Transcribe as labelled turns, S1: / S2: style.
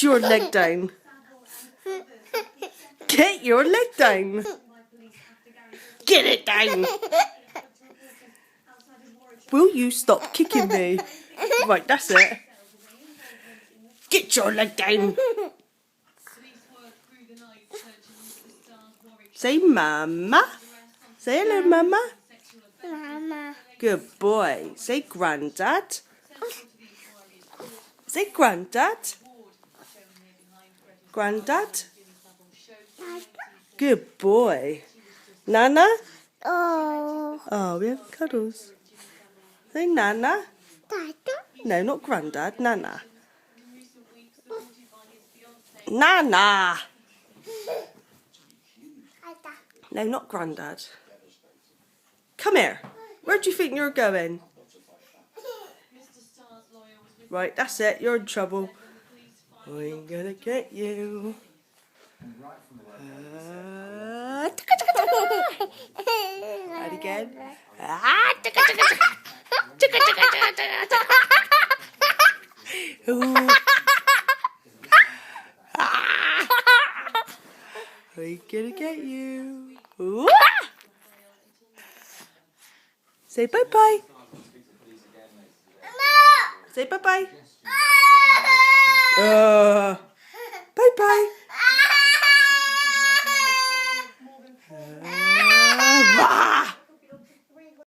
S1: Get your leg down. Get your leg down. Get it down. Will you stop kicking me? Right, that's it. Get your leg down. Say mama. Say hello, mama.
S2: Mama.
S1: Good boy. Say granddad. Say granddad. Granddad. Good boy. Nana.
S2: Oh.
S1: Oh, we have cuddles. Say Nana.
S2: Tata.
S1: No, not granddad. Nana. Nana. No, not granddad. Come here. Where do you think you're going? Right, that's it. You're in trouble. I'm gonna get you. And again. Ooh. I'm gonna get you. Ooh. Say bye-bye. Say bye-bye. Bye-bye.